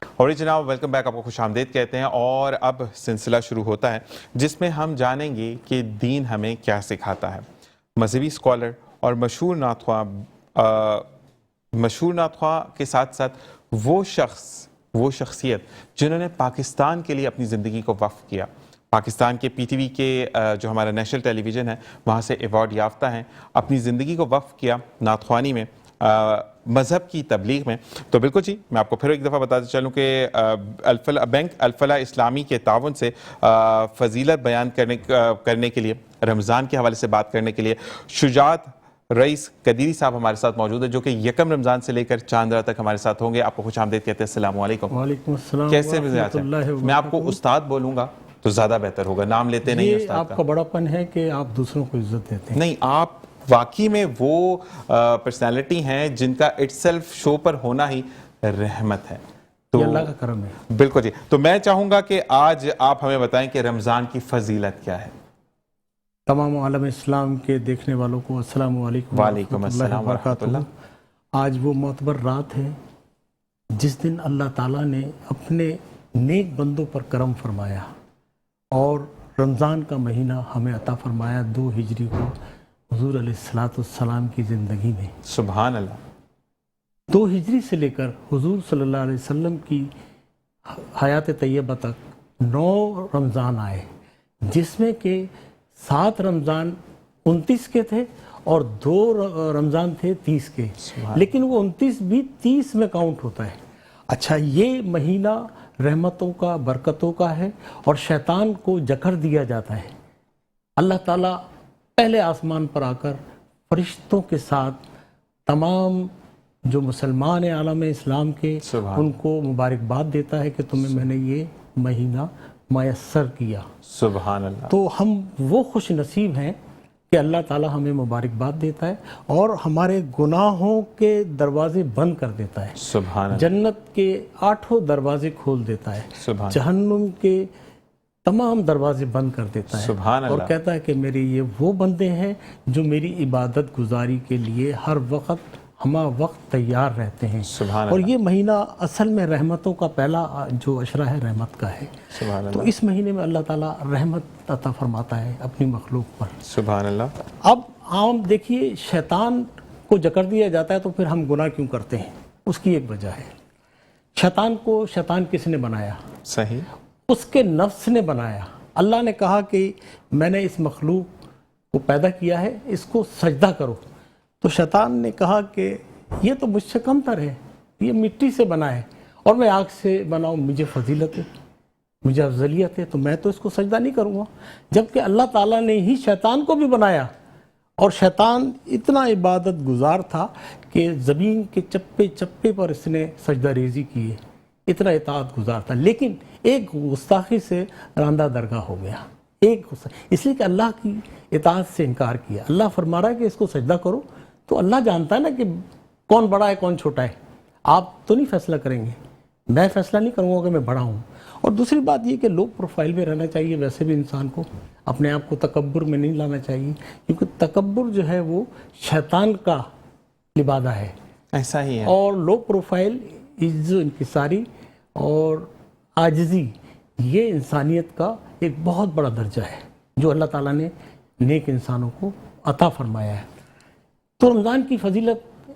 اور جناب welcome back, آپ کو خوش آمدید کہتے ہیں اور اب سلسلہ شروع ہوتا ہے جس میں ہم جانیں گے کہ دین ہمیں کیا سکھاتا ہے۔ مذہبی اسکالر اور مشہور نعت خواہ کے ساتھ ساتھ وہ شخصیت جنہوں نے پاکستان کے لیے اپنی زندگی کو وقف کیا۔ پاکستان کے پی ٹی وی کے جو ہمارا نیشنل ٹیلی ویژن ہے وہاں سے ایوارڈ یافتہ ہیں، اپنی زندگی کو وقف کیا نعت خوانی میں، مذہب کی تبلیغ میں۔ تو بالکل جی، میں آپ کو پھر ایک دفعہ بتاتے چلوں کہ بینک الفلاح اسلامی کے تعاون سے فضیلت بیان کرنے کے لیے، رمضان کے حوالے سے بات کرنے کے لیے شجاعت رئیس قدیری صاحب ہمارے ساتھ موجود ہے، جو کہ یکم رمضان سے لے کر چاند رات تک ہمارے ساتھ ہوں گے۔ آپ کو خوش آمدید کہتے ہیں، السلام علیکم۔ وعلیکم السلام کیسے ورحمۃ اللہ وبرکاتہ۔ میں آپ کو استاد بولوں گا تو زیادہ بہتر ہوگا، نام لیتے نہیں ہیں یہ استاد آپ کا بڑا پن ہے کہ آپ دوسروں کو عزت دیتے ہیں۔ نہیں، آپ واقعی میں وہ پرسنالٹی ہیں جن کا اٹ سیلف شو پر ہونا ہی رحمت ہے۔ یہ اللہ کا کرم ہے۔ بالکل جی، تو میں چاہوں گا کہ آج آپ ہمیں بتائیں کہ رمضان کی فضیلت کیا ہے۔ تمام عالم اسلام کے دیکھنے والوں کو السلام علیکم وعلیکم السلام ورحمۃ اللہ۔ آج وہ معتبر رات ہے جس دن اللہ تعالیٰ نے اپنے نیک بندوں پر کرم فرمایا اور رمضان کا مہینہ ہمیں عطا فرمایا 2 ہجری کو حضور علیہ السلام کی زندگی میں۔ سبحان اللہ۔ 2 ہجری سے لے کر حضور صلی اللہ علیہ وسلم کی حیات طیبہ تک 9 رمضان آئے، جس میں کہ 7 رمضان 29 کے تھے اور 2 رمضان تھے 30 کے، لیکن وہ 29 بھی 30 میں کاؤنٹ ہوتا ہے۔ اچھا، یہ مہینہ رحمتوں کا، برکتوں کا ہے اور شیطان کو جکڑ دیا جاتا ہے۔ اللہ تعالیٰ پہلے آسمان پر آ کر فرشتوں کے ساتھ تمام جو مسلمان عالم اسلام کے ان کو مبارکباد دیتا ہے کہ تمہیں میں نے یہ مہینہ میسر کیا۔ سبحان اللہ۔ تو ہم وہ خوش نصیب ہیں کہ اللہ تعالیٰ ہمیں مبارکباد دیتا ہے اور ہمارے گناہوں کے دروازے بند کر دیتا ہے۔ سبحان اللہ۔ جنت کے 8 دروازے کھول دیتا ہے، سبحان جہنم کے تمام دروازے بند کر دیتا ہے، سبحان اللہ۔ اور کہتا ہے کہ میرے یہ وہ بندے ہیں جو میری عبادت گزاری کے لیے ہر وقت ہمہ وقت تیار رہتے ہیں۔ سبحان اور اللہ۔ یہ مہینہ اصل میں رحمتوں کا پہلا جو عشرہ ہے رحمت کا ہے۔ سبحان اللہ۔ تو اس مہینے میں اللہ تعالیٰ رحمت عطا فرماتا ہے اپنی مخلوق پر۔ سبحان اللہ۔ اب عام دیکھیے، شیطان کو جکڑ دیا جاتا ہے تو پھر ہم گناہ کیوں کرتے ہیں؟ اس کی ایک وجہ ہے، شیطان کس نے بنایا؟ صحیح۔ اس کے نفس نے بنایا۔ اللہ نے کہا کہ میں نے اس مخلوق کو پیدا کیا ہے، اس کو سجدہ کرو۔ تو شیطان نے کہا کہ یہ تو مجھ سے کم تر ہے، یہ مٹی سے بنا ہے اور میں آگ سے بناؤں، مجھے فضیلت ہے، مجھے افضلیت ہے، تو میں تو اس کو سجدہ نہیں کروں گا۔ جبکہ اللہ تعالیٰ نے ہی شیطان کو بھی بنایا اور شیطان اتنا عبادت گزار تھا کہ زمین کے چپے چپے پر اس نے سجدہ ریزی کی ہے، اتنا اطاعت گزار تھا، لیکن ایک گستاخی سے راندہ درگاہ ہو گیا، اس لیے کہ اللہ کی اطاعت سے انکار کیا۔ اللہ فرما رہا ہے کہ اس کو سجدہ کرو، تو اللہ جانتا ہے نا کہ کون بڑا ہے کون چھوٹا ہے، آپ تو نہیں فیصلہ کریں گے، میں فیصلہ نہیں کروں گا کہ میں بڑا ہوں۔ اور دوسری بات یہ کہ لو پروفائل میں رہنا چاہیے، ویسے بھی انسان کو اپنے آپ کو تکبر میں نہیں لانا چاہیے، کیونکہ تکبر جو ہے وہ شیطان کا لبادہ ہے۔ ایسا ہی ہے۔ اور لو پروفائل، عجز و انکساری اور عاجزی، یہ انسانیت کا ایک بہت بڑا درجہ ہے جو اللہ تعالیٰ نے نیک انسانوں کو عطا فرمایا ہے۔ تو رمضان کی فضیلت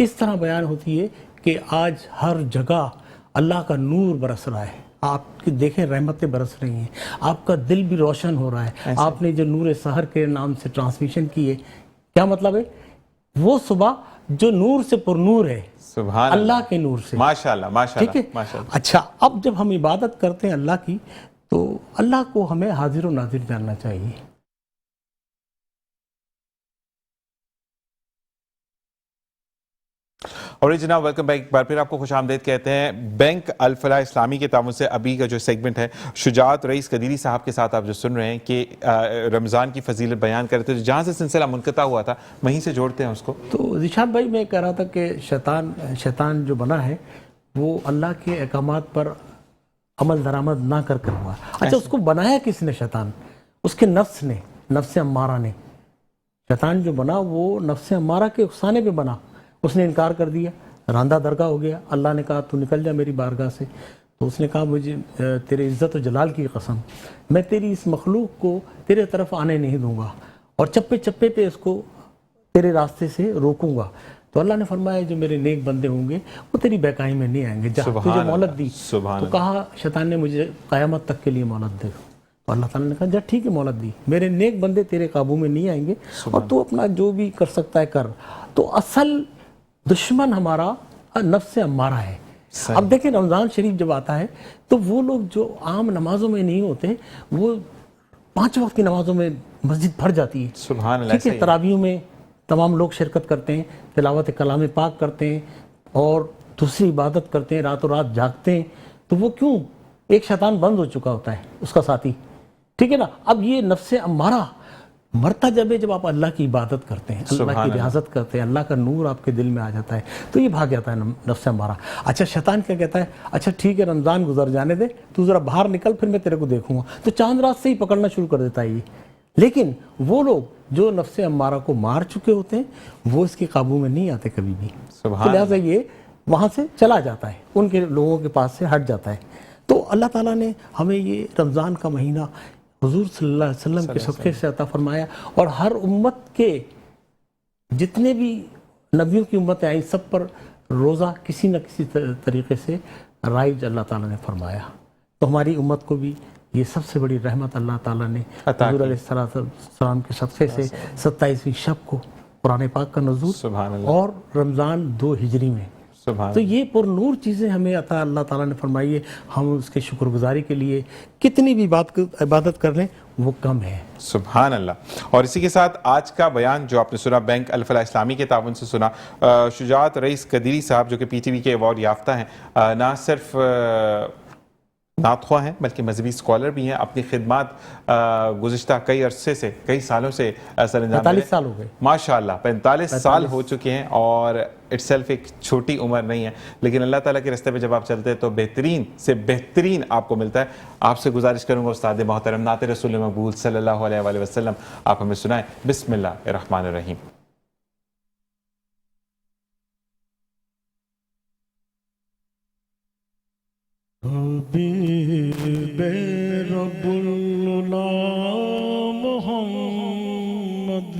اس طرح بیان ہوتی ہے کہ آج ہر جگہ اللہ کا نور برس رہا ہے، آپ کی دیکھیں رحمتیں برس رہی ہیں، آپ کا دل بھی روشن ہو رہا ہے۔ آپ نے جو نور سحر کے نام سے ٹرانسمیشن کی ہے، کیا مطلب ہے؟ وہ صبح جو نور سے پر نور ہے، سبحان اللہ کے نور سے۔ ماشاءاللہ ماشاءاللہ۔ ٹھیک ہے، اچھا، اب جب ہم عبادت کرتے ہیں اللہ کی تو اللہ کو ہمیں حاضر و ناظر جاننا چاہیے۔ اور جناب ویلکم بیک، ایک بار پھر آپ کو خوش آمدید کہتے ہیں۔ بینک الفلاح اسلامی کے تعاون سے ابھی کا جو سیگمنٹ ہے شجاعت رئیس قدیری صاحب کے ساتھ آپ جو سن رہے ہیں کہ رمضان کی فضیلت بیان کرتے تھے، جہاں سے سلسلہ منقطع ہوا تھا وہیں سے جوڑتے ہیں اس کو۔ تو ذیشان بھائی، میں کہہ رہا تھا کہ شیطان جو بنا ہے وہ اللہ کے احکامات پر عمل درآمد نہ کر کر ہوا۔ اچھا، اس کو بنایا کس نے؟ شیطان، اس کے نفس نے، نفس امارہ نے۔ شیطان جو بنا وہ نفس امارہ کے افسانے پہ بنا، اس نے انکار کر دیا، راندہ درگاہ ہو گیا. اللہ نے کہا تو نکل جا میری بارگاہ سے. تو اس نے کہا مجھے تیرے عزت و جلال کی قسم میں تیری اس مخلوق کو تیرے طرف آنے نہیں دوں گا اور چپے چپے پہ اس کو تیرے راستے سے روکوں گا. تو اللہ نے فرمایا جو میرے نیک بندے ہوں گے وہ تیری بیکائی میں نہیں آئیں گے. جہاں تجھے مہلت دی تو کہا شیطان نے مجھے قیامت تک کے لیے مہلت دے. تو اللہ تعالیٰ نے کہا جا ٹھیک ہے مہلت دی, میرے نیک بندے تیرے قابو میں نہیں آئیں گے اور تو اپنا جو بھی کر سکتا ہے کر. تو اصل دشمن ہمارا نفس امارہ ہے. اب دیکھیں رمضان شریف جب آتا ہے تو وہ لوگ جو عام نمازوں میں نہیں ہوتے وہ 5 وقت کی نمازوں میں مسجد بھر جاتی ہے. سبحان اللہ. ٹھیک ہے, تراویحوں میں تمام لوگ شرکت کرتے ہیں, تلاوت کلام پاک کرتے ہیں اور دوسری عبادت کرتے ہیں, رات و رات جاگتے ہیں. تو وہ کیوں, ایک شیطان بند ہو چکا ہوتا ہے اس کا ساتھی. ٹھیک ہے نا. اب یہ نفس امارہ مرتا جب ہے جب آپ اللہ کی عبادت کرتے ہیں, اللہ کی ریاضت کرتے ہیں, اللہ کا نور آپ کے دل میں آ جاتا ہے تو یہ بھاگ جاتا ہے نفس امارہ. اچھا شیطان کیا کہتا ہے, اچھا ٹھیک ہے رمضان گزر جانے دے, تو ذرا باہر نکل پھر میں تیرے کو دیکھوں گا. تو چاند رات سے ہی پکڑنا شروع کر دیتا ہے یہ. لیکن وہ لوگ جو نفس امارہ کو مار چکے ہوتے ہیں وہ اس کے قابو میں نہیں آتے کبھی بھی. تو لہٰذا یہ وہاں سے چلا جاتا ہے, ان کے لوگوں کے پاس سے ہٹ جاتا ہے. تو اللہ تعالیٰ نے ہمیں یہ رمضان کا مہینہ حضور صلی اللہ علیہ وسلم کے صدقے سے عطا فرمایا اور ہر امت کے جتنے بھی نبیوں کی امتیں آئیں سب پر روزہ کسی نہ کسی طریقے سے رائج اللہ تعالیٰ نے فرمایا. تو ہماری امت کو بھی یہ سب سے بڑی رحمت اللہ تعالیٰ نے حضور علیہ السلام کے صدقے سے 27ویں شب کو قرآن پاک کا نزول اور رمضان 2 ہجری میں. تو یہ پر نور چیزیں ہمیں عطا اللہ تعالیٰ نے فرمائی ہے. ہم اس کے شکر گزاری کے لیے کتنی بھی عبادت کر لیں وہ کم ہے. سبحان اللہ. اور اسی کے ساتھ آج کا بیان جو آپ نے سنا بینک الفلاح اسلامی کے تعاون سے سنا, شجاعت رئیس قدیری صاحب جو کہ پی ٹی وی کے ایوارڈ یافتہ ہیں, نہ صرف نعت خواہ ہیں بلکہ مذہبی اسکالر بھی ہیں. اپنی خدمات گزشتہ کئی عرصے سے, کئی سالوں سے سر انجام 45 سال ہو گئے ماشاء اللہ, 45 سال ہو چکے ہیں اور اٹ سیلف ایک چھوٹی عمر نہیں ہے. لیکن اللہ تعالیٰ کے راستے پہ جب آپ چلتے ہیں تو بہترین سے بہترین آپ کو ملتا ہے. آپ سے گزارش کروں گا استاد محترم نعت رسول مقبول صلی اللہ علیہ وآلہ وسلم آپ ہمیں سنائیں. بسم اللہ الرحمن الرحیم. حبیب رب العلا محمد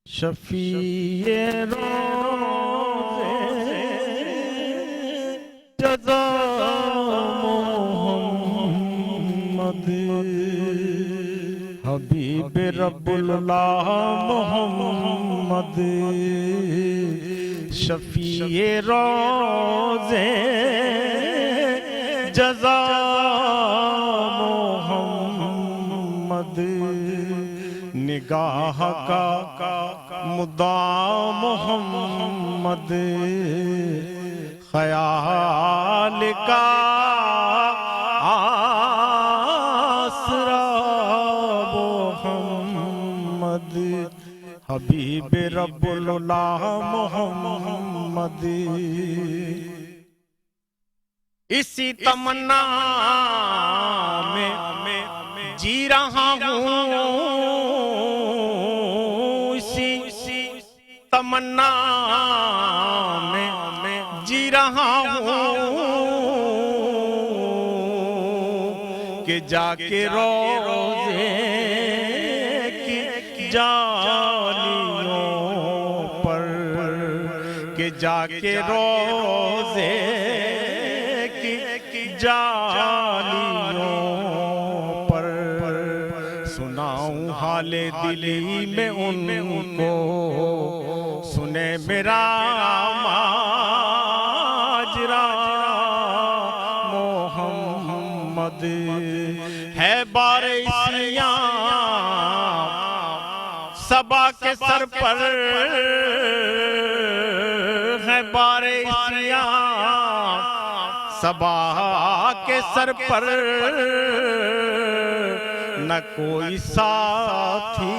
شفیع روز جزا محمد. حبیب رب العلا محمد شفیع روز جزا محمد. نگاہ کا مدعا محمد خیال کا آسرا محمد. حبیب رب العلا محمد. اسی تمنا میں جی رہا ہوں, اسی تمنا میں جی رہا ہوں کہ جا کے روزے کی جالیوں پر, کہ جا کے روزے کی جالیوں پر سناؤں حال دلی میں ان کو, سنے میرا ماجرا محمد. ہے بارشیاں صبا کے سر پر, ہے بارشیاں صبا کے سر پر, نہ کوئی ساتھی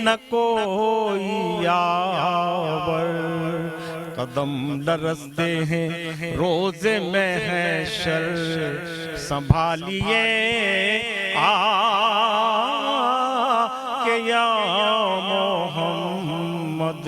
نہ کوئی یاور. قدم لرزتے ہیں روز محشر سنبھالیے کہ یا محمد.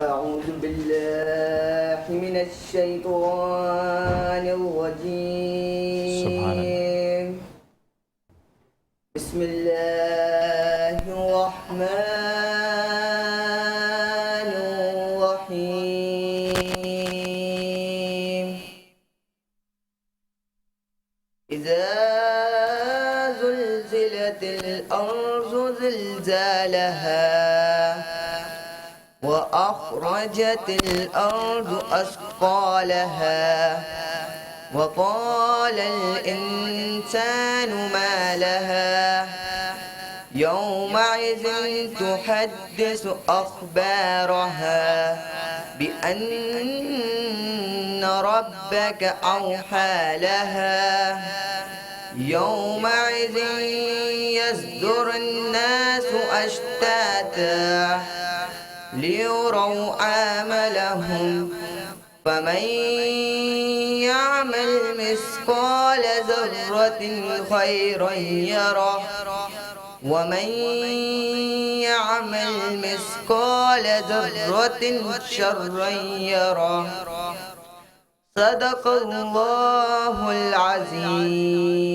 أعوذ بالله من الشيطان الرجيم. بسم الله الرحمن الرحيم. إذا زلزلت الأرض زلزالها وأخرجت الأرض أثقالها وقال الإنسان ما لها يومئذ تحدث أخبارها بأن ربك أوحى لها يومئذ يصدر الناس أشتاتا ليروا عملهم فمن يعمل مثقال ذرة خيرا يره ومن يعمل مثقال ذرة شرا يره. صدق الله العظيم.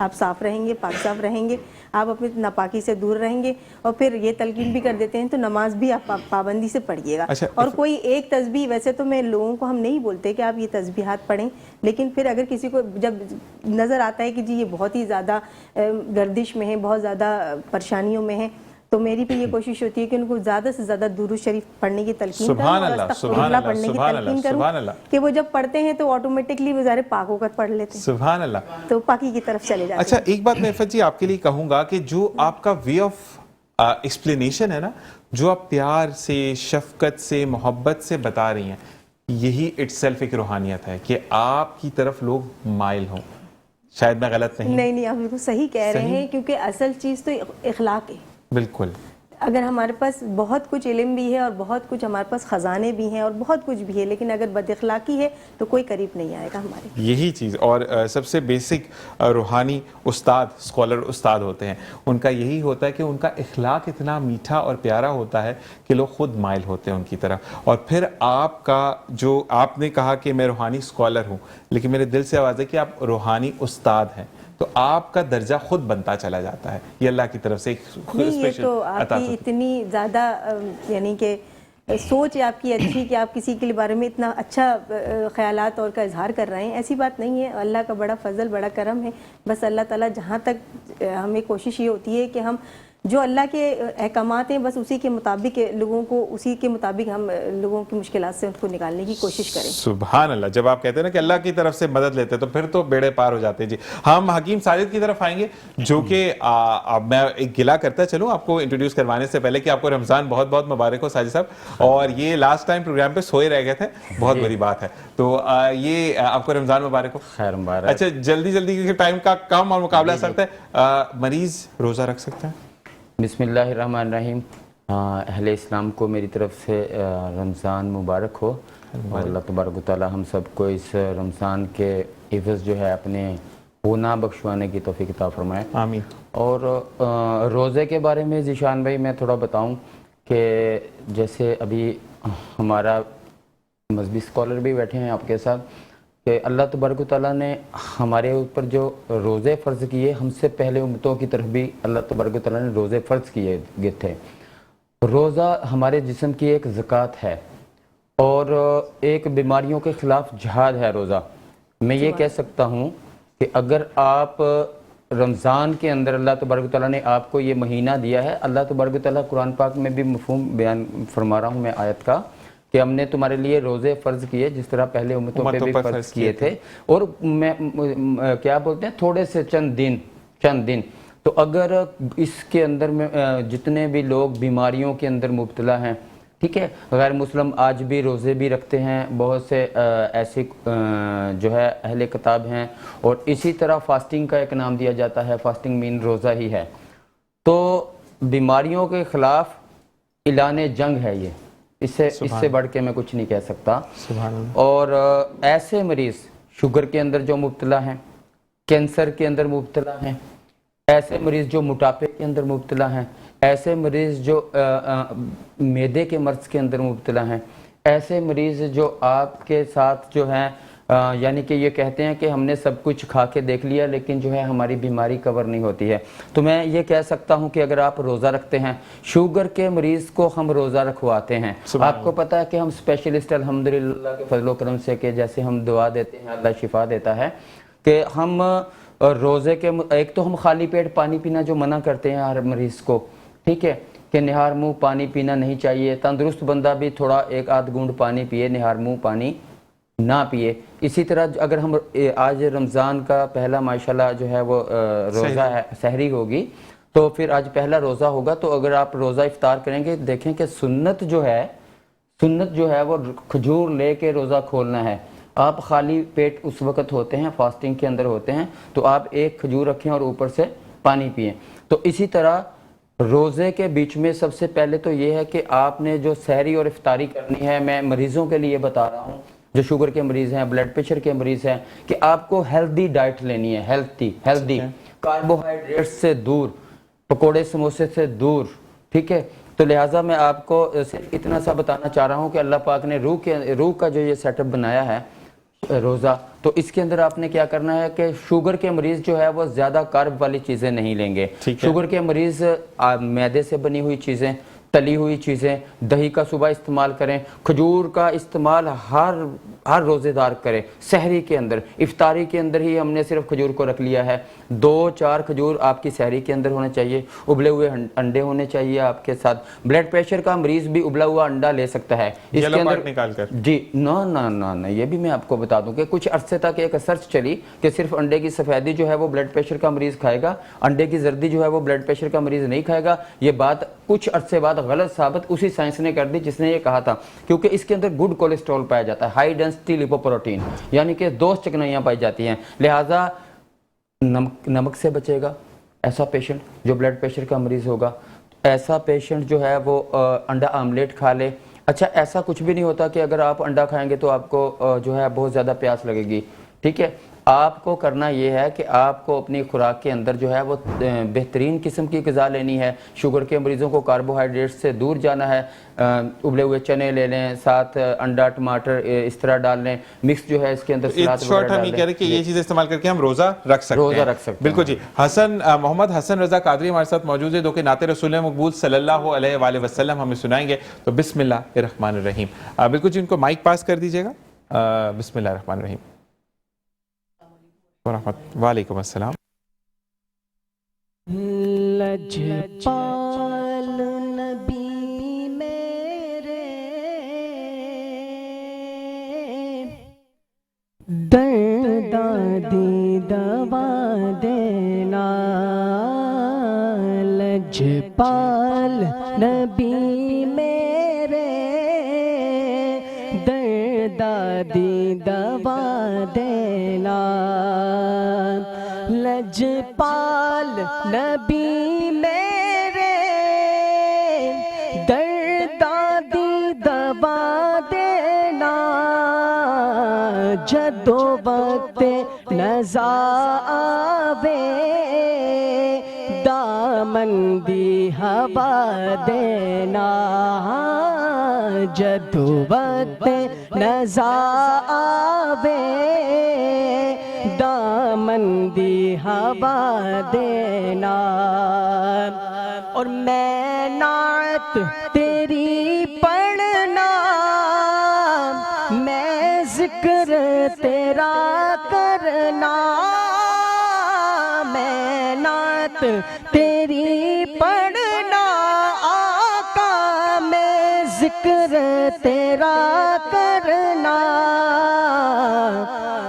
آپ صاف رہیں گے، پاک صاف رہیں گے، آپ اپنی ناپاکی سے دور رہیں گے، اور پھر یہ تلقین بھی کر دیتے ہیں تو نماز بھی آپ پابندی سے پڑھیے گا. اور کوئی ایک تسبیح، ویسے تو میں لوگوں کو ہم نہیں بولتے کہ آپ یہ تسبیحات پڑھیں، لیکن پھر اگر کسی کو جب نظر آتا ہے کہ جی یہ بہت ہی زیادہ گردش میں ہے، بہت زیادہ پریشانیوں میں ہے، تو میری بھی یہ کوشش ہوتی ہے کہ ان کو زیادہ سے زیادہ درود شریف پڑھنے کی تلقین کروں اور استغفر اللہ پڑھنے کی تلقین کروں کہ وہ جب پڑھتے ہیں تو آٹومیٹکلی وہ ظاہر پاک ہو کر پڑھ لیتے ہیں. سبحان اللہ. تو پاکی کی طرف چلے جاتے ہیں. اچھا ایک بات میں عفت جی آپ کے لیے کہوں گا کہ جو آپ کا وے آف ایکسپلینیشن ہے نا، جو آپ پیار سے، شفقت سے، محبت سے بتا رہی ہیں، یہی اٹ سیلف ایک روحانیت ہے کہ آپ کی طرف لوگ مائل ہوں. شاید میں غلط نہیں؟ نہیں آپ بالکل صحیح کہہ رہے ہیں، کیونکہ اصل چیز تو اخلاق ہے. بالکل. اگر ہمارے پاس بہت کچھ علم بھی ہے اور بہت کچھ ہمارے پاس خزانے بھی ہیں اور بہت کچھ بھی ہے، لیکن اگر بد اخلاقی ہے تو کوئی قریب نہیں آئے گا ہمارے. یہی چیز، اور سب سے بیسک روحانی استاد، اسکالر استاد ہوتے ہیں، ان کا یہی ہوتا ہے کہ ان کا اخلاق اتنا میٹھا اور پیارا ہوتا ہے کہ لوگ خود مائل ہوتے ہیں ان کی طرف. اور پھر آپ کا جو آپ نے کہا کہ میں روحانی اسکالر ہوں، لیکن میرے دل سے آواز ہے کہ آپ روحانی استاد ہیں، تو آپ کا درجہ خود بنتا چلا جاتا ہے. یہ اللہ کی طرف سے ایک یہ تو آپ کی اتنی زیادہ یعنی کہ سوچ ہے آپ کی اچھی کہ آپ کسی کے بارے میں اتنا اچھا خیالات اور کا اظہار کر رہے ہیں. ایسی بات نہیں ہے، اللہ کا بڑا فضل، بڑا کرم ہے. بس اللہ تعالیٰ جہاں تک ہمیں کوشش یہ ہوتی ہے کہ ہم جو اللہ کے احکامات ہیں بس اسی کے مطابق لوگوں کو، اسی کے مطابق ہم لوگوں کی مشکلات سے ان کو نکالنے کی کوشش کریں. سبحان اللہ. جب آپ کہتے ہیں نا کہ اللہ کی طرف سے مدد لیتے ہیں تو پھر تو بیڑے پار ہو جاتے ہیں. جی ہم حکیم ساجد کی طرف آئیں گے، جو کہ میں ایک گلہ کرتا چلوں آپ کو انٹروڈیوس کروانے سے پہلے کہ آپ کو رمضان بہت بہت مبارک ہو ساجد صاحب. اور یہ لاسٹ ٹائم پروگرام پہ سوئے رہ گئے تھے، بہت بڑی بات ہے. تو یہ آپ کو رمضان مبارک ہو. خیر مبارک. اچھا جلدی کیونکہ ٹائم کا کم اور مقابلہ سکتا ہے، مریض روزہ رکھ سکتے ہیں؟ بسم اللہ الرحمن الرحیم. اہل اسلام کو میری طرف سے رمضان مبارک ہو، اور اللہ تبارک و تعالی ہم سب کو اس رمضان کے عوض جو ہے اپنے گناہ بخشوانے کی توفیق عطا فرمائے. آمین. اور روزے کے بارے میں ذیشان بھائی میں تھوڑا بتاؤں کہ جیسے ابھی ہمارا مذہبی اسکالر بھی بیٹھے ہیں آپ کے ساتھ، کہ اللہ تبارک و تعالیٰ نے ہمارے اوپر جو روزے فرض کیے، ہم سے پہلے امتوں کی طرف بھی اللہ تبارک و تعالیٰ نے روزے فرض کیے گئے تھے. روزہ ہمارے جسم کی ایک زکوٰۃ ہے اور ایک بیماریوں کے خلاف جہاد ہے روزہ. میں یہ کہہ سکتا ہوں کہ اگر آپ رمضان کے اندر اللہ تبارک و تعالیٰ نے آپ کو یہ مہینہ دیا ہے، اللہ تبارک و تعالیٰ قرآن پاک میں بھی مفہوم بیان فرما رہا ہوں میں آیت کا، کہ ہم نے تمہارے لیے روزے فرض کیے جس طرح پہلے امتوں پہ بھی فرض کیے تھے. اور میں کیا بولتے ہیں، تھوڑے سے چند دن. تو اگر اس کے اندر میں جتنے بھی لوگ بیماریوں کے اندر مبتلا ہیں، ٹھیک ہے، غیر مسلم آج بھی روزے بھی رکھتے ہیں، بہت سے ایسے جو ہے اہل کتاب ہیں، اور اسی طرح فاسٹنگ کا ایک نام دیا جاتا ہے، فاسٹنگ مین روزہ ہی ہے. تو بیماریوں کے خلاف اعلان جنگ ہے یہ، اس سے بڑھ کے میں کچھ نہیں کہہ سکتا. اور ایسے مریض شوگر کے اندر جو مبتلا ہیں، کینسر کے اندر مبتلا ہیں، ایسے مریض جو موٹاپے کے اندر مبتلا ہیں، ایسے مریض جو معدے کے مرض کے اندر مبتلا ہیں، ایسے مریض جو آپ کے ساتھ جو ہیں یعنی کہ یہ کہتے ہیں کہ ہم نے سب کچھ کھا کے دیکھ لیا لیکن جو ہے ہماری بیماری کور نہیں ہوتی ہے. تو میں یہ کہہ سکتا ہوں کہ اگر آپ روزہ رکھتے ہیں، شوگر کے مریض کو ہم روزہ رکھواتے ہیں. آپ کو پتہ ہے کہ ہم اسپیشلسٹ الحمدللہ کے فضل و کرم سے، کہ جیسے ہم دعا دیتے ہیں اللہ شفا دیتا ہے، کہ ہم روزے کے ایک تو ہم خالی پیٹ پانی پینا جو منع کرتے ہیں ہر مریض کو، ٹھیک ہے، کہ نہار منہ پانی پینا نہیں چاہیے. تندرست بندہ بھی تھوڑا ایک آدھ گونڈ پانی پیے، نہار منہ پانی نہ پیے. اسی طرح اگر ہم آج رمضان کا پہلا ماشاءاللہ جو ہے وہ روزہ ہے، سحری ہوگی، تو پھر آج پہلا روزہ ہوگا. تو اگر آپ روزہ افطار کریں گے، دیکھیں کہ سنت جو ہے وہ کھجور لے کے روزہ کھولنا ہے. آپ خالی پیٹ اس وقت ہوتے ہیں، فاسٹنگ کے اندر ہوتے ہیں، تو آپ ایک کھجور رکھیں اور اوپر سے پانی پئیں. تو اسی طرح روزے کے بیچ میں سب سے پہلے تو یہ ہے کہ آپ نے جو سحری اور افطاری کرنی ہے، میں مریضوں کے لیے بتا رہا ہوں جو شوگر کے مریض ہیں، بلڈ پریشر کے مریض ہیں، کہ آپ کو ہیلدی ڈائٹ لینی ہے. ہیلدی کاربوہائیڈریٹ سے دور، پکوڑے سموسے سے دور، ٹھیک ہے. تو لہٰذا میں آپ کو صرف اتنا سا بتانا چاہ رہا ہوں کہ اللہ پاک نے روح کا جو یہ سیٹ اپ بنایا ہے، روزہ، تو اس کے اندر آپ نے کیا کرنا ہے کہ شوگر کے مریض جو ہے وہ زیادہ کارب والی چیزیں نہیں لیں گے. شوگر کے مریض میدے سے بنی ہوئی چیزیں، تلی ہوئی چیزیں، دہی کا صبح استعمال کریں. کھجور کا استعمال ہر روزے دار کرے. سحری کے اندر، افطاری کے اندر ہی ہم نے صرف کھجور کو رکھ لیا ہے. 2-4 کھجور آپ کی سحری کے اندر ہونے چاہیے. ابلے ہوئے انڈے ہونے چاہیے آپ کے ساتھ. بلڈ پریشر کا مریض بھی ابلا ہوا انڈا لے سکتا ہے اس کے اندر نکال کر. جی نہ یہ بھی میں آپ کو بتا دوں کہ کچھ عرصے تک ایک سرچ چلی کہ صرف انڈے کی سفیدی جو ہے وہ بلڈ پریشر کا مریض کھائے گا، انڈے کی زردی جو ہے وہ بلڈ پریشر کا مریض نہیں کھائے گا. یہ بات کچھ عرصے بعد غلط ثابت اسی سائنس نے کر دی جس نے یہ کہا تھا، کیونکہ اس کے اندر گڈ کولیسٹرول پایا جاتا ہے، ہائی ڈینسٹی لیپوپروٹین، یعنی کہ دوست چکنائیاں پائی جاتی ہیں. لہٰذا نمک سے بچے گا ایسا پیشنٹ جو بلڈ پریشر کا مریض ہوگا. ایسا پیشنٹ جو ہے وہ انڈا آملیٹ کھا لے. اچھا ایسا کچھ بھی نہیں ہوتا کہ اگر آپ انڈا کھائیں گے تو آپ کو جو ہے بہت زیادہ پیاس لگے گی. ٹھیک ہے، آپ کو کرنا یہ ہے کہ آپ کو اپنی خوراک کے اندر جو ہے وہ بہترین قسم کی غذا لینی ہے. شوگر کے مریضوں کو کاربوہائیڈریٹ سے دور جانا ہے. ابلے ہوئے چنے لے لیں، ساتھ انڈا ٹماٹر اس طرح ڈال لیں، مکس جو ہے اس کے اندر سلاد وغیرہ ڈال لیں. ہم یہ کہہ رہے ہیں کہ یہ چیزیں استعمال کر کے ہم روزہ رکھ سکتے ہیں. بالکل جی. محمد حسن رضا قادری ہمارے ساتھ موجود ہے جو کہ نعت رسول مقبول صلی اللہ علیہ وآلہ وسلم ہمیں سنائیں گے. تو بسم اللہ الرحمن الرحیم. بالکل جی، ان کو مائک پاس کر دیجیے گا. بسم اللہ الرحمن الرحیم. وعلیکم السلام. لجپال نبی میرے درد دی دوا دینا. لجپال نبی میرے درد دی دوا دینا. لجپال نبی میرے درد دی دوا دینا. جدو وقت نزا آوے دامن دی ہوا دینا. جدو وقت نزا آوے دامن دی ہوا دینا. اور میں نعت تیری پڑھنا، میں ذکر تیرا کرنا. میں نعت تیری پڑھنا آقا، میں ذکر تیرا کرنا.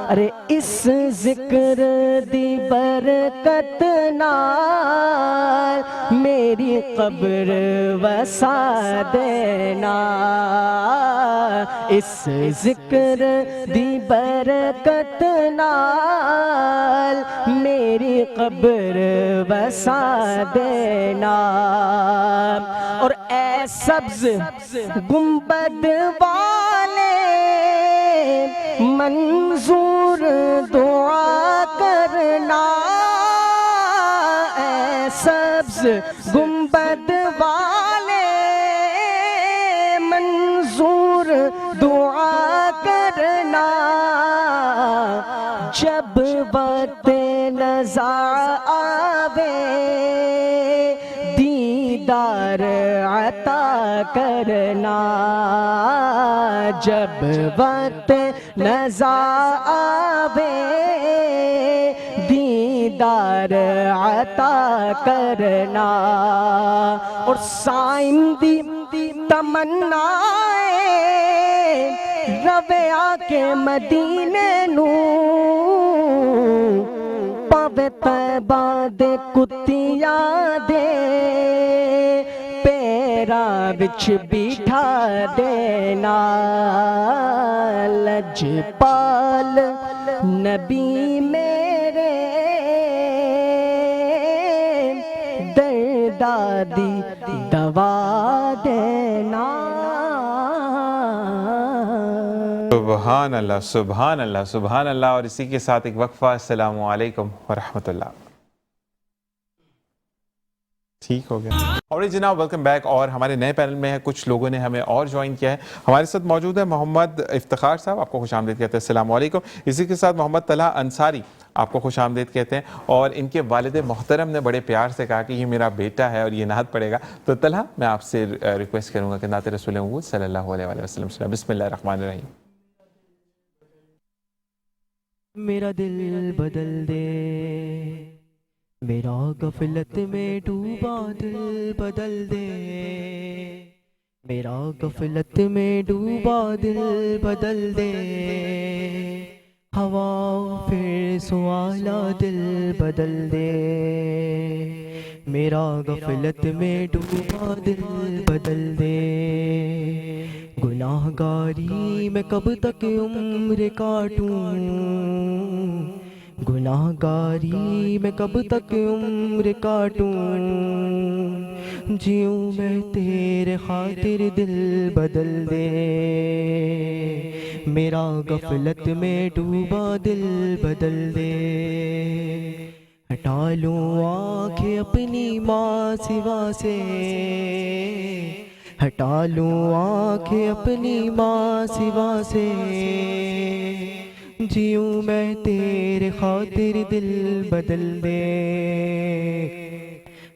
ارے اس ذکر دی برکت نال میری قبر وسا دینا. اس ذکر دی برکت نال میری قبر وسا دینا. اور اے سبز گنبد والے منظور دعا کرنا. اے سبز گنبد والے منظور دعا کرنا. جب وقت نزا آوے دیدار عطا کرنا. جب وقت نزا آوے دیدار عطا کرنا. اور سائن دی تمنا روے آ کے مدینے نو پاوے طیبہ دے کتیاں دے پیراں وچ بیٹھا دینا. لجپال نبی میرے درد دی دوا دینا. سبحان اللہ سبحان اللہ سبحان اللہ. اور اسی کے ساتھ ایک وقفہ. السلام علیکم ورحمۃ اللہ. ٹھیک ہو گیا. اور جناب ویلکم بیک. اور ہمارے نئے پینل میں ہے کچھ لوگوں نے ہمیں اور جوائن کیا ہے. ہمارے ساتھ موجود ہے محمد افتخار صاحب, آپ کو خوش آمدید کہتے ہیں. السلام علیکم. اسی کے ساتھ محمد طلحہ انصاری, آپ کو خوش آمدید کہتے ہیں. اور ان کے والد محترم نے بڑے پیار سے کہا کہ یہ میرا بیٹا ہے اور یہ نعت پڑھے گا. تو طلحہ, میں آپ سے ریکویسٹ کروں گا کہ نعت رسول محمد صلی اللہ علیہ وآلہ وسلم سے بسم اللہ الرحمن الرحیم. میرا دل بدل دے, میرا غفلت میں ڈوبا دل بدل دے, میرا غفلت میں ڈوبا دل بدل دے, ہوا پھر سوالا دل بدل دے, میرا غفلت میں ڈوبا دل بدل دے. گناہ گاری میں کب تک عمر کاٹوں, گناہ گاری میں کب تک عمر کاٹوں, جیوں میں تیرے خاطر دل بدل دے, میرا غفلت میں ڈوبا دل بدل دے. ہٹا لوں آنکھیں اپنی ماں سوا سے, ہٹا لوں آنکھیں اپنی ماں سوا سے, جیوں میں تیرے خاطر دل بدل دے,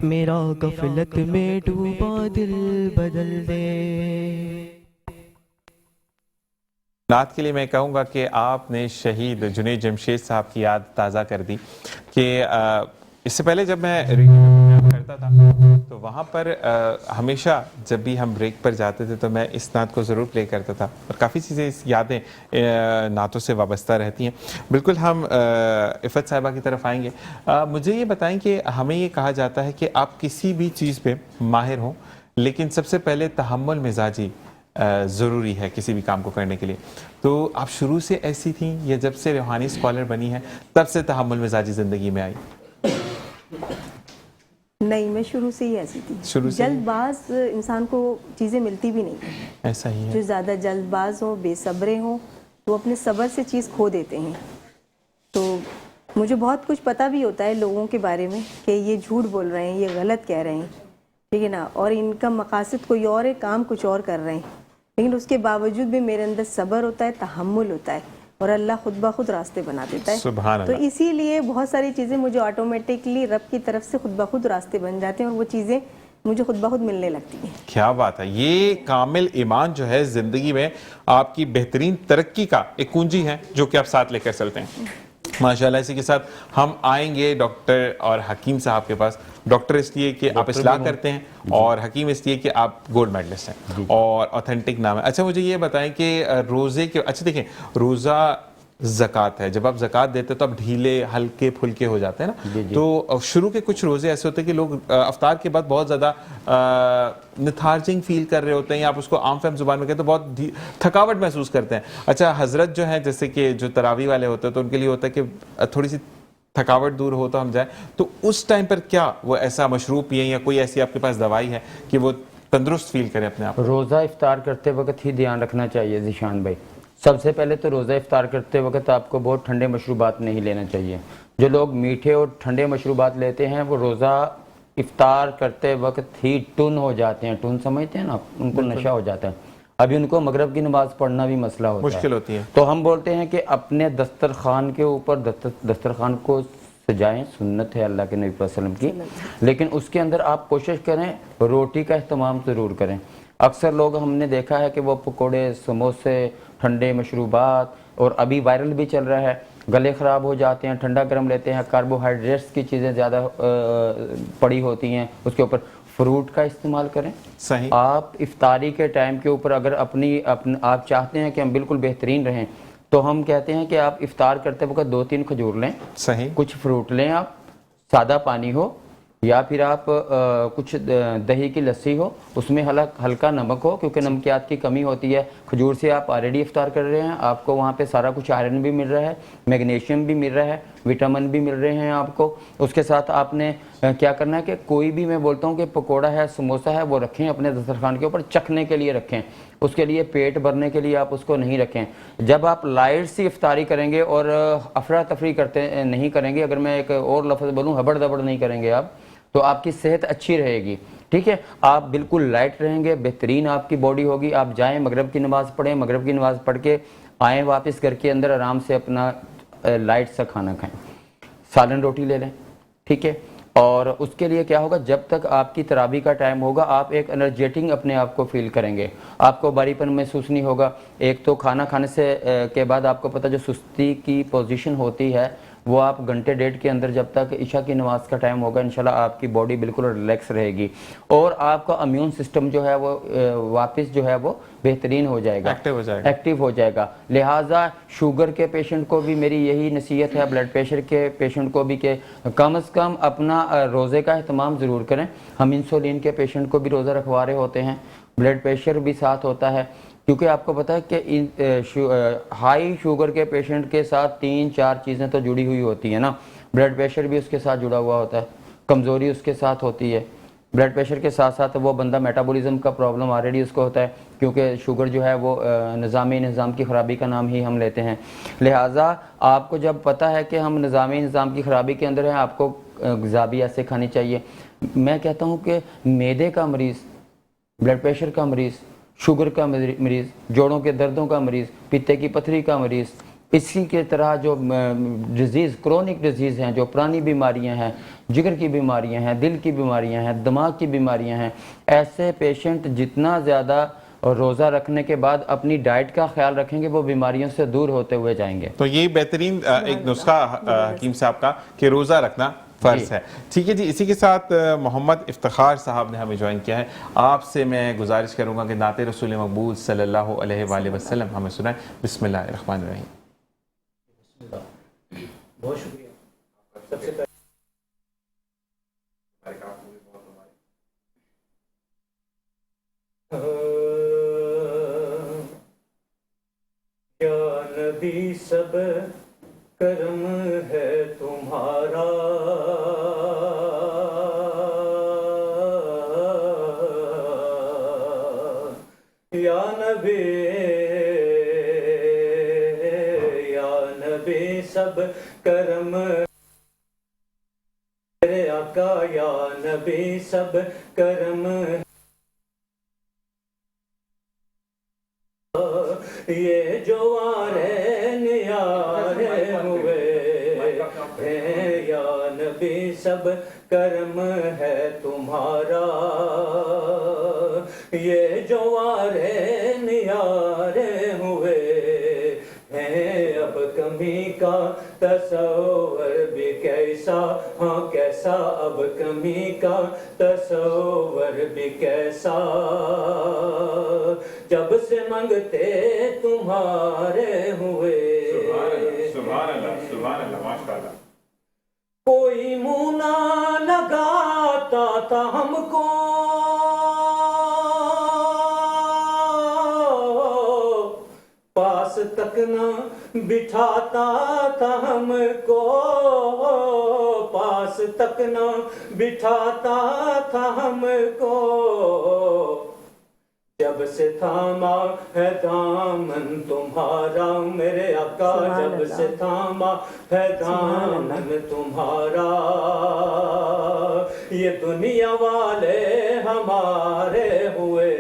میرا غفلت میں ڈوبا دل بدل دے. نعت کے لیے میں کہوں گا کہ آپ نے شہید جنید جمشید صاحب کی یاد تازہ کر دی کہ اس سے پہلے جب میں ریڈیو کرتا تھا تو وہاں پر ہمیشہ جب بھی ہم بریک پر جاتے تھے تو میں اس نعت کو ضرور پلے کرتا تھا, اور کافی چیزیں اس یادیں نعتوں سے وابستہ رہتی ہیں. بالکل ہم عفت صاحبہ کی طرف آئیں گے. مجھے یہ بتائیں کہ ہمیں یہ کہا جاتا ہے کہ آپ کسی بھی چیز پہ ماہر ہوں, لیکن سب سے پہلے تحمل مزاجی ضروری ہے کسی بھی کام کو کرنے کے لیے. تو آپ شروع سے ایسی تھیں یا جب سے روحانی اسکالر بنی ہیں تب سے تحمل مزاجی زندگی میں آئی؟ نہیں, میں شروع سے ہی ایسی تھی. جلد باز انسان کو چیزیں ملتی بھی نہیں. ایسا ہی ہے. جو زیادہ جلد باز ہوں, بے صبرے ہوں, وہ اپنے صبر سے چیز کھو دیتے ہیں. تو مجھے بہت کچھ پتہ بھی ہوتا ہے لوگوں کے بارے میں کہ یہ جھوٹ بول رہے ہیں, یہ غلط کہہ رہے ہیں, ٹھیک ہے نا, اور ان کا مقاصد کوئی اور ہے, کام کچھ اور کر رہے ہیں, لیکن اس کے باوجود بھی میرے اندر صبر ہوتا ہے, تحمل ہوتا ہے, اور اللہ خود بخود راستے بنا دیتا ہے. سبحان اللہ. تو اسی لیے بہت ساری چیزیں مجھے آٹومیٹکلی رب کی طرف سے خود بخود راستے بن جاتے ہیں, اور وہ چیزیں مجھے خود بخود ملنے لگتی ہیں. کیا بات ہے. یہ کامل ایمان جو ہے زندگی میں آپ کی بہترین ترقی کا ایک کنجی ہے جو کہ آپ ساتھ لے کر چلتے ہیں ماشاءاللہ. اسی کے ساتھ ہم آئیں گے ڈاکٹر اور حکیم صاحب کے پاس. ڈاکٹر اس لیے کہ آپ اصلاح کرتے ہیں, اور حکیم اس لیے کہ آپ گولڈ میڈلسٹ ہیں اور اوتھینٹک نام ہے. اچھا مجھے یہ بتائیں کہ روزے کے, اچھا دیکھیں روزہ زکوٰۃ ہے, جب آپ زکوٰۃ دیتے تو آپ ڈھیلے ہلکے پھلکے ہو جاتے ہیں نا, تو شروع کے کچھ روزے ایسے ہوتے ہیں کہ لوگ افطار کے بعد بہت زیادہ نتھارجنگ فیل کر رہے ہوتے ہیں, یا آپ اس کو عام فہم زبان میں کہتے ہیں بہت تھکاوٹ محسوس کرتے ہیں. اچھا حضرت جو ہیں جیسے کہ جو تراویح والے ہوتے ہیں تو ان کے لیے ہوتا ہے کہ تھوڑی سی تھکاوٹ دور ہو تو ہم جائیں, تو اس ٹائم پر کیا وہ ایسا مشروب پئیں یا کوئی ایسی آپ کے پاس دوائی ہے کہ وہ تندرست فیل کریں اپنے آپ؟ روزہ افطار کرتے وقت ہی دھیان رکھنا چاہیے ذیشان بھائی. سب سے پہلے تو روزہ افطار کرتے وقت آپ کو بہت ٹھنڈے مشروبات نہیں لینا چاہیے. جو لوگ میٹھے اور ٹھنڈے مشروبات لیتے ہیں وہ روزہ افطار کرتے وقت ہی ٹن ہو جاتے ہیں. ٹن سمجھتے ہیں نا, ان کو نشہ ہو جاتا ہے. ابھی ان کو مغرب کی نماز پڑھنا بھی مسئلہ ہوتا ہے, مشکل ہوتی ہے. تو ہم بولتے ہیں کہ اپنے دسترخوان کے اوپر دسترخوان کو سجائیں, سنت ہے اللہ کے نبی صلی اللہ علیہ وسلم کی, لیکن اس کے اندر آپ کوشش کریں روٹی کا اہتمام ضرور کریں. اکثر لوگ ہم نے دیکھا ہے کہ وہ پکوڑے, سموسے, ٹھنڈے مشروبات, اور ابھی وائرل بھی چل رہا ہے, گلے خراب ہو جاتے ہیں, ٹھنڈا گرم لیتے ہیں, کاربوہائیڈریٹس کی چیزیں زیادہ پڑی ہوتی ہیں, اس کے اوپر فروٹ کا استعمال کریں. صحیح. آپ افطاری کے ٹائم کے اوپر اگر آپ چاہتے ہیں کہ ہم بالکل بہترین رہیں تو ہم کہتے ہیں کہ آپ افطار کرتے وقت 2-3 کھجور لیں. صحیح. کچھ فروٹ لیں, آپ سادہ پانی ہو, یا پھر آپ کچھ دہی کی لسی ہو, اس میں ہلکا نمک ہو, کیونکہ نمکیات کی کمی ہوتی ہے. کھجور سے آپ آلریڈی افطار کر رہے ہیں, آپ کو وہاں پہ سارا کچھ آئرن بھی مل رہا ہے, میگنیشیم بھی مل رہا ہے, وٹامن بھی مل رہے ہیں آپ کو. اس کے ساتھ آپ نے کیا کرنا ہے کہ کوئی بھی, میں بولتا ہوں کہ پکوڑا ہے, سموسہ ہے, وہ رکھیں اپنے دسترخوان کے اوپر, چکھنے کے لیے رکھیں, اس کے لیے پیٹ بھرنے کے لیے آپ اس کو نہیں رکھیں. جب آپ لائٹ سی افطاری کریں گے اور افراتفری نہیں کریں گے, اگر میں ایک اور لفظ بولوں, ہبڑ دبڑ نہیں کریں گے آپ, تو آپ کی صحت اچھی رہے گی. ٹھیک ہے, آپ بالکل لائٹ رہیں گے, بہترین آپ کی باڈی ہوگی. آپ جائیں مغرب کی نماز پڑھیں, مغرب کی نماز پڑھ کے آئیں واپس گھر کے اندر, آرام سے اپنا لائٹ سا کھانا کھائیں, سالن روٹی لے لیں. ٹھیک ہے, اور اس کے لیے کیا ہوگا, جب تک آپ کی تراویح کا ٹائم ہوگا آپ ایک انرجیٹنگ اپنے آپ کو فیل کریں گے, آپ کو باری پن محسوس نہیں ہوگا. ایک تو کھانا کھانے سے کے بعد آپ کو پتہ جو سستی کی پوزیشن ہوتی ہے وہ آپ گھنٹے ڈیڑھ کے اندر جب تک عشاء کی نماز کا ٹائم ہوگا انشاءاللہ آپ کی باڈی بالکل ریلیکس رہے گی, اور آپ کا امیون سسٹم جو ہے وہ واپس جو ہے وہ بہترین ہو جائے گا, ایکٹیو ہو جائے گا. لہٰذا شوگر کے پیشنٹ کو بھی میری یہی نصیحت ہے, بلڈ پریشر کے پیشنٹ کو بھی, کہ کم از کم اپنا روزے کا اہتمام ضرور کریں. ہم انسولین کے پیشنٹ کو بھی روزہ رکھوا رہے ہوتے ہیں, بلڈ پریشر بھی ساتھ ہوتا ہے, کیونکہ آپ کو پتہ ہے کہ ہائی شوگر کے پیشنٹ کے ساتھ 3-4 چیزیں تو جڑی ہوئی ہوتی ہیں نا. بلڈ پریشر بھی اس کے ساتھ جڑا ہوا ہوتا ہے, کمزوری اس کے ساتھ ہوتی ہے. بلڈ پریشر کے ساتھ ساتھ وہ بندہ میٹابولزم کا پرابلم آلریڈی اس کو ہوتا ہے, کیونکہ شوگر جو ہے وہ نظام کی خرابی کا نام ہی ہم لیتے ہیں. لہٰذا آپ کو جب پتہ ہے کہ ہم نظام کی خرابی کے اندر ہیں, آپ کو غذا بھی ایسے کھانی چاہیے. میں کہتا ہوں کہ معدے کا مریض, بلڈ پریشر کا مریض, شوگر کا مریض, جوڑوں کے دردوں کا مریض, پتے کی پتھری کا مریض, اسی کے طرح جو ڈیزیز کرونک ڈیزیز ہیں, جو پرانی بیماریاں ہیں, جگر کی بیماریاں ہیں, دل کی بیماریاں ہیں, دماغ کی بیماریاں ہیں, ایسے پیشنٹ جتنا زیادہ روزہ رکھنے کے بعد اپنی ڈائٹ کا خیال رکھیں گے وہ بیماریوں سے دور ہوتے ہوئے جائیں گے. تو یہ بہترین ایک نسخہ حکیم صاحب کا کہ روزہ رکھنا فرض ہے. ٹھیک ہے جی, اسی کے ساتھ محمد افتخار صاحب نے ہمیں جوائن کیا ہے. آپ سے میں گزارش کروں گا کہ نعت رسول مقبول صلی اللہ علیہ وآلہ وسلم ہمیں سنائیں. بسم اللہ الرحمن الرحیم. بہت شکریہ. سب سے پہلے یا نبی سب کرم ہے تمہارا, یا نبی سب کرم میرے آقا, یا نبی سب کرم یہ جو وارین یارے ہوئے ہیں, یا نبی سب کرم ہے تمہارا, یہ جو وارین یارے ہوئے ہیں, اب کمی کا تصور بھی کیسا, ہاں کیسا, اب کمی کا تصور بھی کیسا, جب سے منگتے تمہارے ہوئے. سبحان اللہ, سبحان اللہ, ماشاءاللہ. کوئی منہ نہ لگاتا تھا ہم کو, پاس تک نہ بٹھاتا تھا ہم کو, پاس تک نہ بٹھاتا تھا ہم کو, جب سے تھاما ہے دامن تمہارا میرے آقا, جب سے تھاما ہے دامن تمہارا, یہ دنیا والے ہمارے ہوئے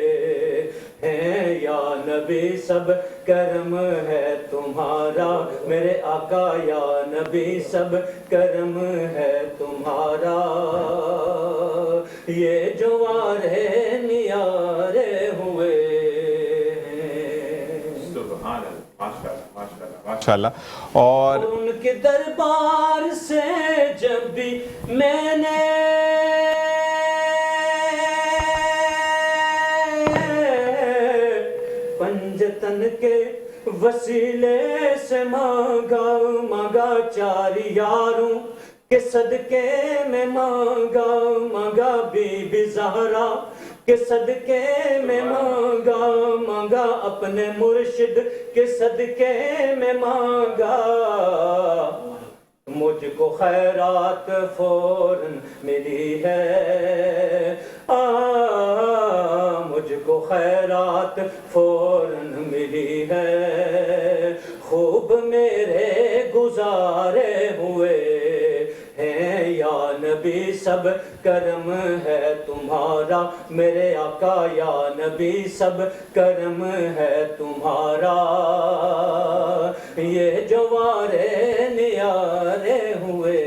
ہیں, یا نبی سب کرم ہے تمہارا میرے آقا, یا نبی سب کرم ہے تمہارا, یہ جو وارے نیارے ہوئے. سبحان اللہ, ماشاءاللہ, ماشاءاللہ, ماشاءاللہ. اور ان کے دربار سے جب بھی میں نے پنجتن کے وسیلے سے مانگا 4 یاروں کے صدقے میں مانگا بی بی زہرا کے صدقے میں مانگا اپنے مرشد کے صدقے میں مانگا, مجھ کو خیرات فوراً ملی ہے, مجھ کو خیرات فوراً ملی ہے, خوب میرے گزارے ہوئے ہیں, یا نبی سب کرم ہے تمہارا میرے آقا یا نبی سب کرم ہے تمہارا یہ جو وارے نیارے ہوئے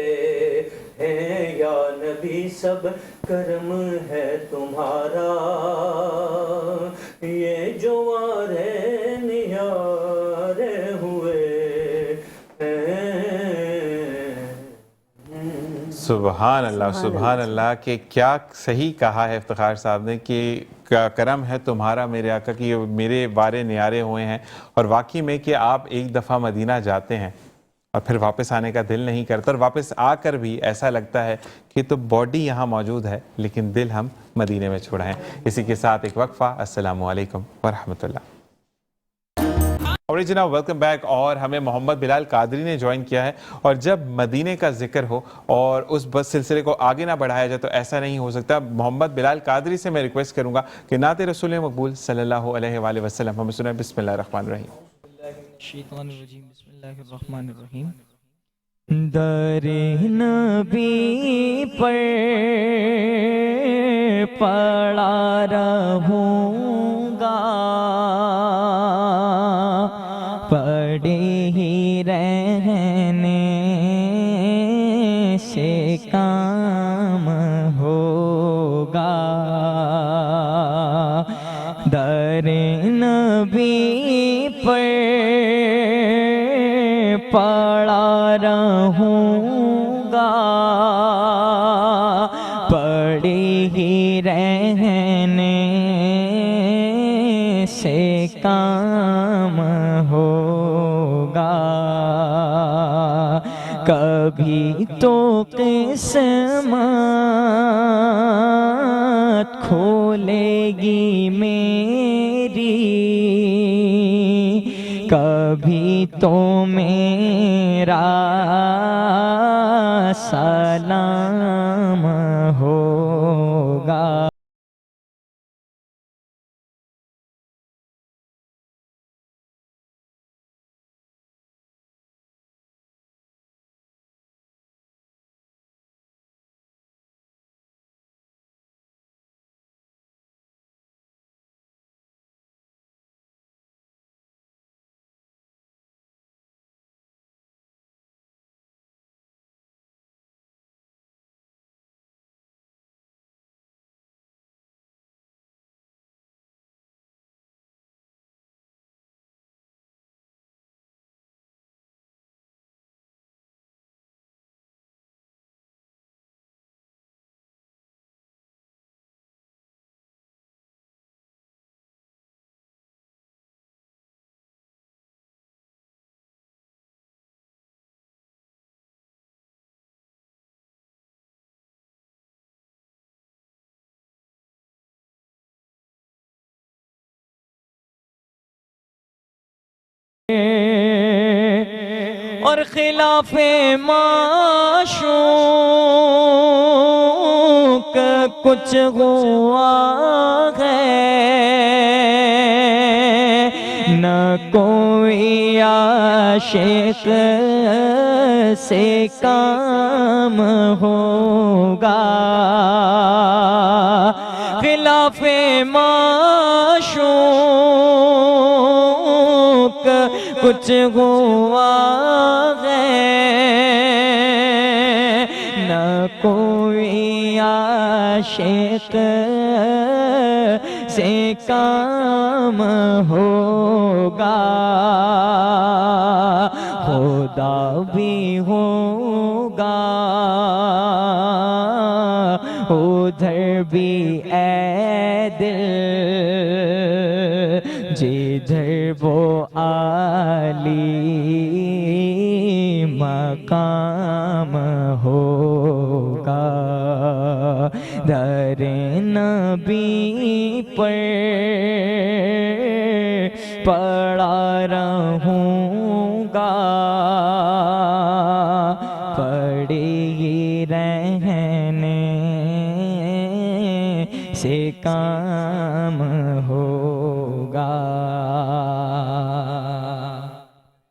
ہیں یا نبی سب کرم ہے تمہارا یہ جو وارے نیارے ہوئے سبحان اللہ کہ کیا صحیح کہا ہے افتخار صاحب نے کہ کرم ہے تمہارا میرے آقا کی میرے وارے نیارے ہوئے ہیں. اور واقعی میں کہ آپ ایک دفعہ مدینہ جاتے ہیں اور پھر واپس آنے کا دل نہیں کرتا، اور واپس آ کر بھی ایسا لگتا ہے کہ تو باڈی یہاں موجود ہے لیکن دل ہم مدینے میں چھوڑے ہیں. اسی کے ساتھ ایک وقفہ. السلام علیکم ورحمۃ اللہ. اور جناب ویلکم بیک. اور ہمیں محمد بلال قادری نے جوائن کیا ہے. اور جب مدینے کا ذکر ہو اور اس بس سلسلے کو آگے نہ بڑھایا جائے تو ایسا نہیں ہو سکتا. محمد بلال قادری سے میں ریکویسٹ کروں گا کہ نعت رسول مقبول صلی اللہ علیہ وآلہ وسلم ہمیں سنیں. بسم اللہ الرحمن الرحیم. بسم اللہ الرحمن الرحیم. در نبی پر پڑا رہوں گا، پڑے ہی رہنے سے کام ہوگا. در نبی پر پڑا رہوں گا، پڑے ہی رہنے سے کام ہوگا. کبھی تو قسمت کھولے گی میری، کبھی تو میرا سلام ہوگا. اور خلاف معشوق کچھ ہوا ہے، نہ کوئی عاشق سے کام ہوگا. خلاف معشوق کچھ ہوا ہے، نہ کوئی عاشق سے کام ہوگا. خدا بھی ہوگا ادھر بھی اے دل، جدھر وہ عالی مقام ہوگا. در نبی پر پڑا رہوں گا، پڑے ہی رہنے سے کام ہوگا.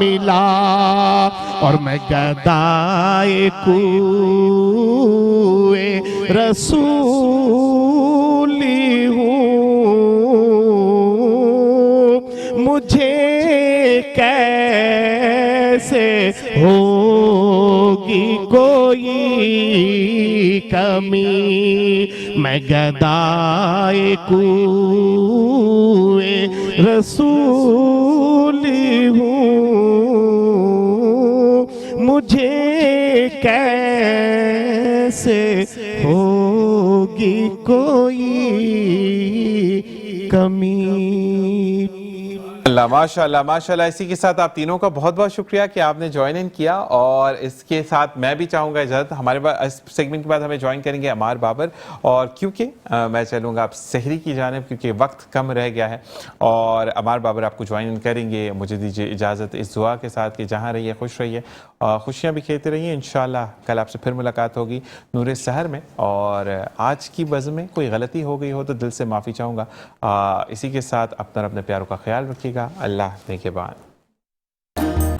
ملا اور میں گدائے کوئے رسولی ہوں، مجھے کیسے ہوگی کوئی کمی، میں گدائے کوئے رسولی ہوں، مجھے کیسے ہوگی کوئی کمی۔ اللہ ماشاء اللہ ماشاء اللہ۔ اسی کے ساتھ آپ تینوں کا بہت بہت شکریہ کہ آپ نے جوائن ان کیا، اور اس کے ساتھ میں بھی چاہوں گا اجازت، ہمارے بعد اس سیگمنٹ کے بعد ہمیں جوائن کریں گے عمار بابر، اور کیونکہ میں چلوں گا آپ سحری کی جانب کیونکہ وقت کم رہ گیا ہے، اور عمار بابر آپ کو جوائن ان کریں گے۔ مجھے دیجیے اجازت اس دعا کے ساتھ کہ جہاں رہیے خوش رہیے، خوشیاں بھی کھیلتے رہیے، انشاءاللہ کل آپ سے پھر ملاقات ہوگی نور سحر میں، اور آج کی بزم میں کوئی غلطی ہو گئی ہو تو دل سے معافی چاہوں گا۔ اسی کے ساتھ اپنا پیاروں کا خیال رکھیے گا۔ اللہ نگہبان۔